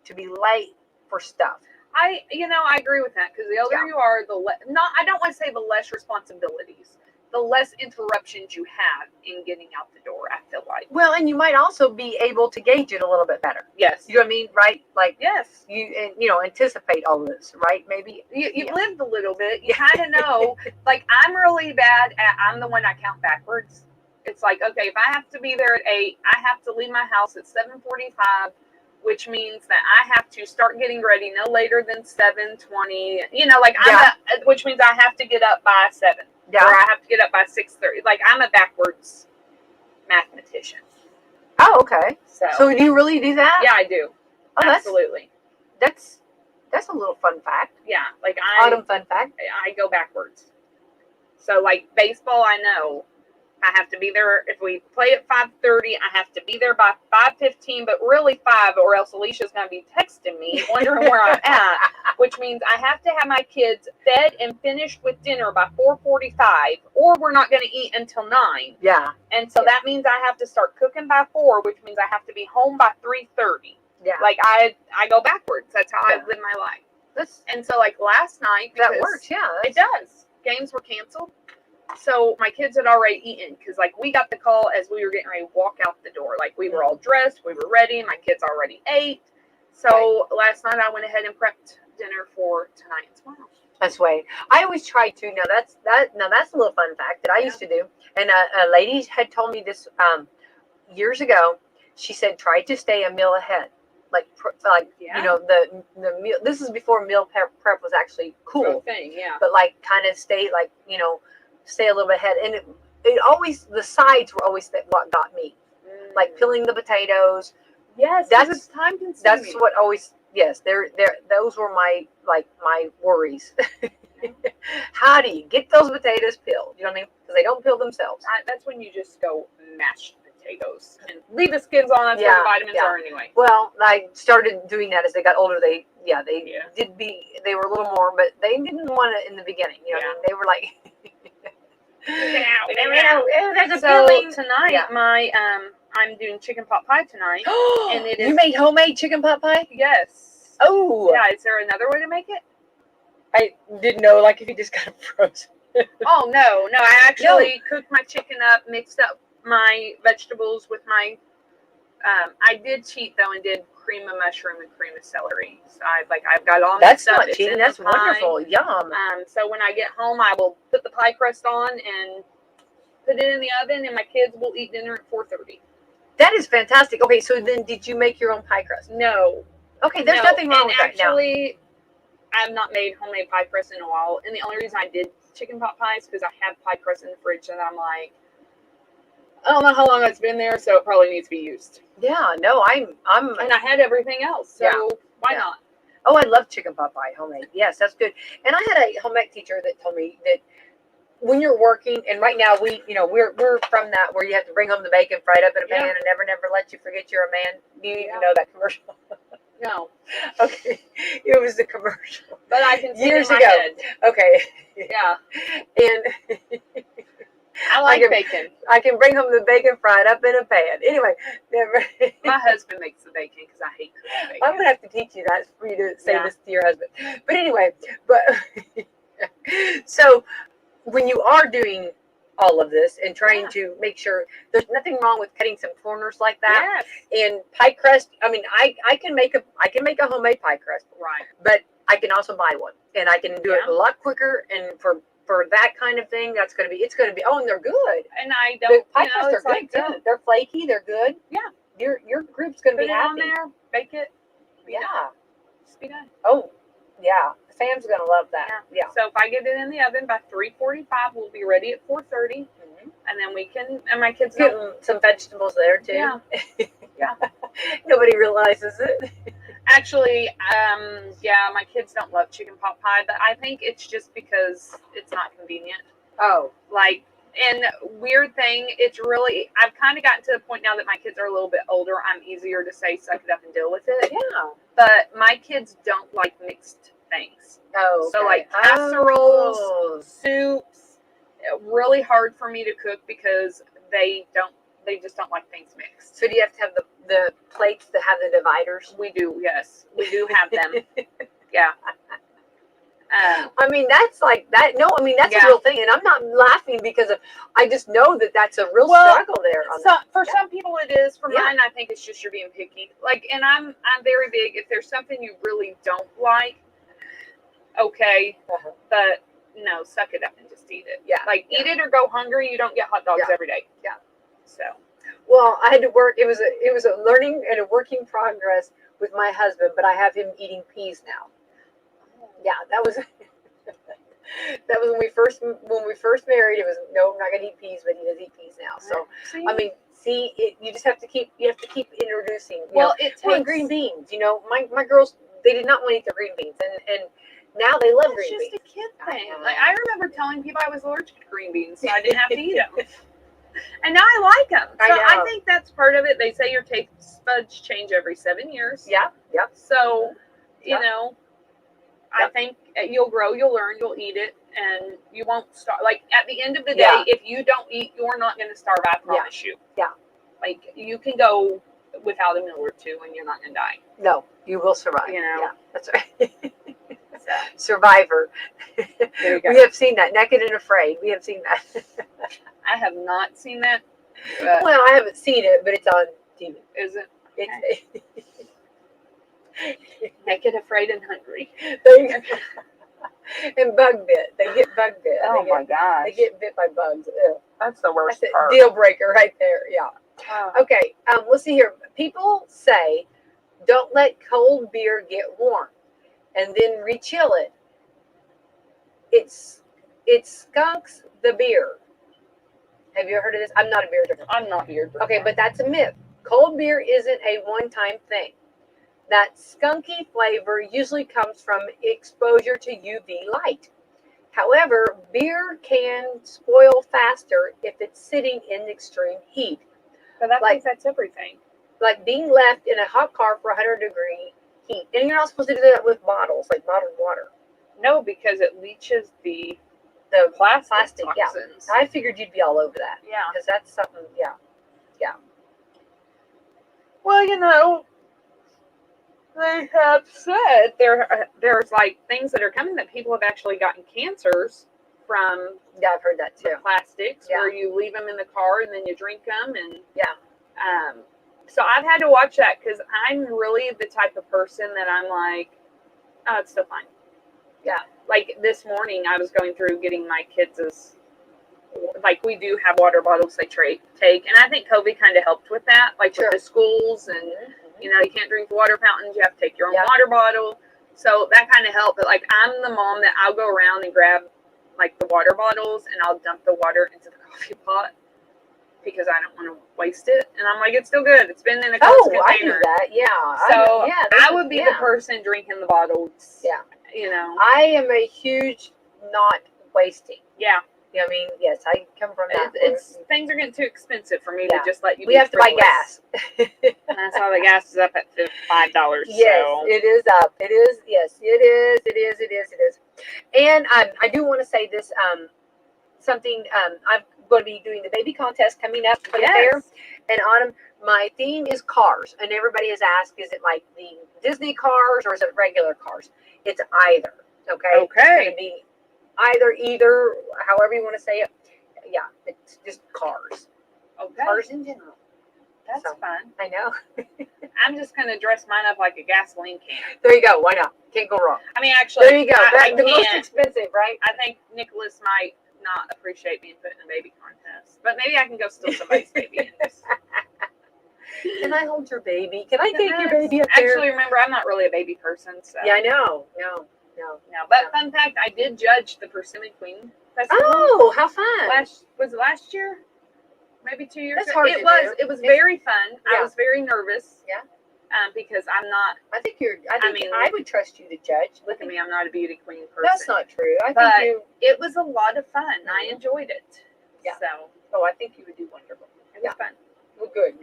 to be late for stuff. I agree with that, because the older Yeah. you are, I don't want to say the less responsibilities, the less interruptions you have in getting out the door, I feel like. Well, and you might also be able to gauge it a little bit better. Yes. You know what I mean? Right? Like, yes. you anticipate all this, right? Maybe. You've lived a little bit. You kind of know. Like, I'm really bad at, I'm the one I count backwards. It's like, okay, if I have to be there at 8, I have to leave my house at 7:45, which means that I have to start getting ready no later than 7:20. Which means I have to get up by 7. Yeah. Or I have to get up by 6:30. Like, I'm a backwards mathematician. Oh, okay. So do you really do that? Yeah, I do. Oh, absolutely. That's a little fun fact. Yeah, like Autumn fun fact. I go backwards. So like baseball, I know I have to be there. If we play at 5:30, I have to be there by 5:15, but really 5, or else Alicia's going to be texting me, wondering where I'm at, which means I have to have my kids fed and finished with dinner by 4:45, or we're not going to eat until 9. Yeah. And so that means I have to start cooking by 4, which means I have to be home by 3:30. Yeah. Like I go backwards. That's how I live my life. And so like last night, that works. Yeah. It does. Games were canceled. So my kids had already eaten, because like we got the call as we were getting ready to walk out the door. Like we were all dressed, we were ready, my kids already ate. So last night I went ahead and prepped dinner for tonight and tomorrow. That's way. I always try to. Now that's a little fun fact that I used to do. And a lady had told me this years ago. She said try to stay a meal ahead. Like the meal. This is before meal prep was actually cool thing. Yeah. But like kind of stay stay a little bit ahead. And it always, the sides were always what got me. Like peeling the potatoes. Yes, that's time consuming. That's what always. Yes, those were my worries. How do you get those potatoes peeled? You know what I mean? Because they don't peel themselves. That's when you just go mashed potatoes and leave the skins on. That's where the vitamins are anyway. Well, I started doing that as they got older. They were a little more, but they didn't want it in the beginning. You know what I mean? They were like. So tonight, I'm doing chicken pot pie tonight, and it is. You made homemade chicken pot pie? Yes. Oh. Yeah. Is there another way to make it? I didn't know. Like if you just got it frozen. Oh no! I actually cooked my chicken up, mixed up my vegetables with my. I did cheat though and did cream of mushroom and cream of celery. So I've got all that stuff. That's not cheating. That's wonderful. Yum. So when I get home, I will put the pie crust on and put it in the oven, and my kids will eat dinner at 4:30. That is fantastic. Okay, so then did you make your own pie crust? No. Okay, there's nothing wrong with that. Actually, I've not made homemade pie crust in a while, and the only reason I did chicken pot pie is because I have pie crust in the fridge, and I'm like, I don't know how long it's been there, so it probably needs to be used. Yeah, no, I'm and I had everything else, so why not? Oh, I love chicken pot pie, homemade. Yes, that's good. And I had a home ec teacher that told me that when you're working, and right now we're from that where you have to bring home the bacon fried up in a pan and never let you forget you're a man. Do you even know that commercial? No. Okay, it was the commercial. But I can see years it in ago. My head. Okay. Yeah. And I like bacon. I can bring home the bacon fried up in a pan. Anyway, never. My husband makes the bacon because I hate cooking bacon. I'm gonna have to teach you that for you to say this to your husband. But anyway, so when you are doing all of this and trying to make sure there's nothing wrong with cutting some corners like that. Yes. And pie crust, I mean, I can make a homemade pie crust. Right. But I can also buy one, and I can do it a lot quicker. And for that kind of thing, it's gonna be. Oh, and they're good. And I don't. The pie crusts are good too. They're flaky. They're good. Yeah. Your group's gonna Put be it happy. on there. Bake it. Yeah. Just be done. Oh, Yeah, the fam's gonna love that. Yeah. So if I get it in the oven by 3:45, we'll be ready at 4:30, and then we can. And my kids Get don't. some vegetables there too. Yeah. Yeah. Nobody realizes it. Actually, yeah, my kids don't love chicken pot pie, but I think it's just because it's not convenient. Oh, Like, and weird thing, it's really, I've kind of gotten to the point now that my kids are a little bit older. I'm easier to say suck it up and deal with it. yeah. But my kids don't like mixed things. Oh, So okay. like casseroles, Oh. soups, really hard for me to cook because they just don't like things mixed. So do you have to have the plates that have the dividers? We do, yes, we do have them. Yeah. I mean, that's like that. No, I mean, that's Yeah. a real thing. And I'm not laughing because I just know that that's a real Well, struggle there. On So that. for Yeah. some people it is. For Yeah. mine, I think it's just you're being picky. Like, and I'm very big. If there's something you really don't like, okay, Uh-huh. but no, suck it up and just eat it. Yeah. Like, eat it or go hungry. You don't get hot dogs Yeah. every day. Yeah. So. Well, I had to work. It was a learning and a working progress with my husband, but I have him eating peas now. Yeah, that was that was when we first married. It was no, I'm not gonna eat peas, but he does eat peas now. So See? I mean, you just have to keep introducing. Well, it takes green beans. My girls, they did not want to eat the green beans, and now they love It's green just beans. a kid thing. Like, I remember telling people I was allergic to green beans, so I didn't have to eat them. And now I like them. So I think that's part of it. They say your taste buds change every 7 years. Yeah, yep. So, Yeah. you know, I think you'll grow, you'll learn, you'll eat it, and you won't starve. Like, at the end of the day, Yeah. if you don't eat, you're not going to starve, I promise you. Yeah. Like, you can go without a meal or two and you're not going to die. No, you will survive. You know. Yeah, that's right. So, Survivor. there you go. We have seen that. Naked and Afraid. We have seen that. I have not seen that. But Well, I haven't seen it, but it's on TV. is it It's, Naked, Afraid, and Hungry? there you go. And bug bit. They get bug bit. gosh. They get bit by bugs. Ew. That's the worst That's a part. deal breaker right there. Yeah. Oh. Okay. Let's see here. People say, don't let cold beer get warm, and then rechill it. It skunks the beer. Have you ever heard of this? I'm not a beer drinker. I'm not weird. Okay, but that's a myth. Cold beer isn't a one-time thing. That skunky flavor usually comes from exposure to UV light. However, beer can spoil faster if it's sitting in extreme heat. But I like- think that's everything. Like being left in a hot car for 100-degree heat. And you're not supposed to do that with bottles, like bottled water. No, because it leaches the Plastic, yeah. toxins. I figured you'd be all over that. Yeah. Because that's something, yeah. Well, you know, they have said there's like things that are coming that people have actually gotten cancers from Yeah, I've heard that too. the plastics, Yeah. where you leave them in the car and then you drink them, and Yeah. so I've had to watch that because I'm really the type of person that I'm like, oh, it's still fine. Yeah. Like this morning, I was going through getting my kids' like, we do have water bottles they take, and I think COVID kind of helped with that, like Sure. with the schools, and Mhm. you know, you can't drink water fountains, you have to take your own Yeah. water bottle, so that kind of helped. But like, I'm the mom that I'll go around and grab like the water bottles and I'll dump the water into the coffee pot because I don't want to waste it, and I'm like, it's still good, it's been in a closed Oh, I do container. that. Yeah. So yeah, I would be the person drinking the bottles. Yeah. You know. I am a huge not wasting. Yeah. You know what I mean? Yes, I come from that. It's things are getting too expensive for me Yeah. to just let you. We be have to buy frivolous. gas. And I saw the gas is up at $5. Yes, So. it is up. It is. Yes, it is. It is. It is. It is. And I do want to say this. Something. I'm going to be doing the baby contest coming up for the fair in autumn. My theme is cars, and everybody has asked, is it like the Disney cars or is it regular cars? It's either. Okay. It's Okay. going to be either, however you want to say it. Yeah, it's just cars. Okay. Cars in general. That's So. fun. I know. I'm just gonna dress mine up like a gasoline can. There you go. Why not? Can't go wrong. I mean, actually, There you go. I The most can't. expensive, right? I think Nicholas might not appreciate being put in a baby contest, but maybe I can go steal somebody's baby. And just... Can I hold your baby? Can I take your baby up there? Actually, remember, I'm not really a baby person. So. Yeah, I know. No. No. But fun fact, I did judge the Persimmon Queen Festival. Oh, how fun! Was it last year? Maybe 2 years That's ago. hard to do. It was very fun. Yeah. I was very nervous. Yeah. Because I'm not. I think I would trust you to judge. Look at me. I'm not a beauty queen person. That's not true. I But think you. It was a lot of fun. Mhm. I enjoyed it. Yeah. So. Oh, I think you would do wonderful. It was fun. Well, good.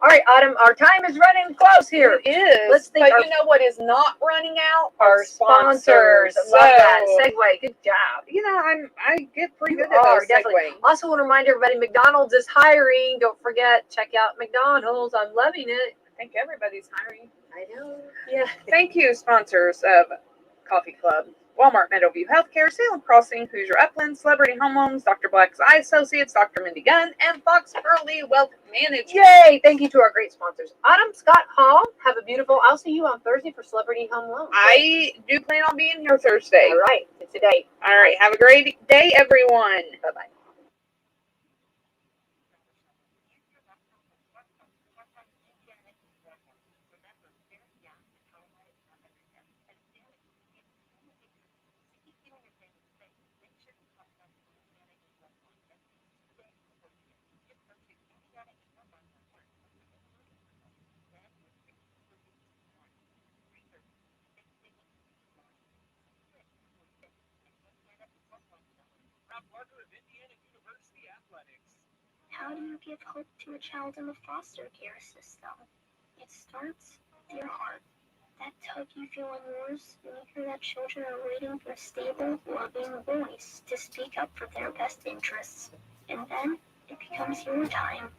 All right, Autumn, our time is running close here. It is. Let's think. But you know what is not running out? Our sponsors. Love that segue. Good job. You know, I get pretty good You at are, those definitely. segueing. Also, want to remind everybody, McDonald's is hiring. Don't forget, check out McDonald's. I'm loving it. I think everybody's hiring. I know. Yeah. Thank you, sponsors of Coffee Club. Walmart, Meadowview Healthcare, Salem Crossing, Hoosier Upland, Celebrity Home Loans, Dr. Black's Eye Associates, Dr. Mindy Gunn, and Fox Early Wealth Management. Yay! Thank you to our great sponsors. Autumn, Scott, Hall, have a beautiful. I'll see you on Thursday for Celebrity Home Loans. I do plan on being here Thursday. All right. It's a date. All right. Have a great day, everyone. Bye-bye. How do you give hope to a child in the foster care system? It starts with your heart. That tug you feel in yours when you hear that children are waiting for a stable, loving voice to speak up for their best interests. And then it becomes your time.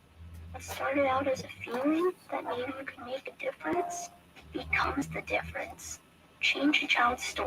What started out as a feeling that maybe you could make a difference becomes the difference. Change a child's story.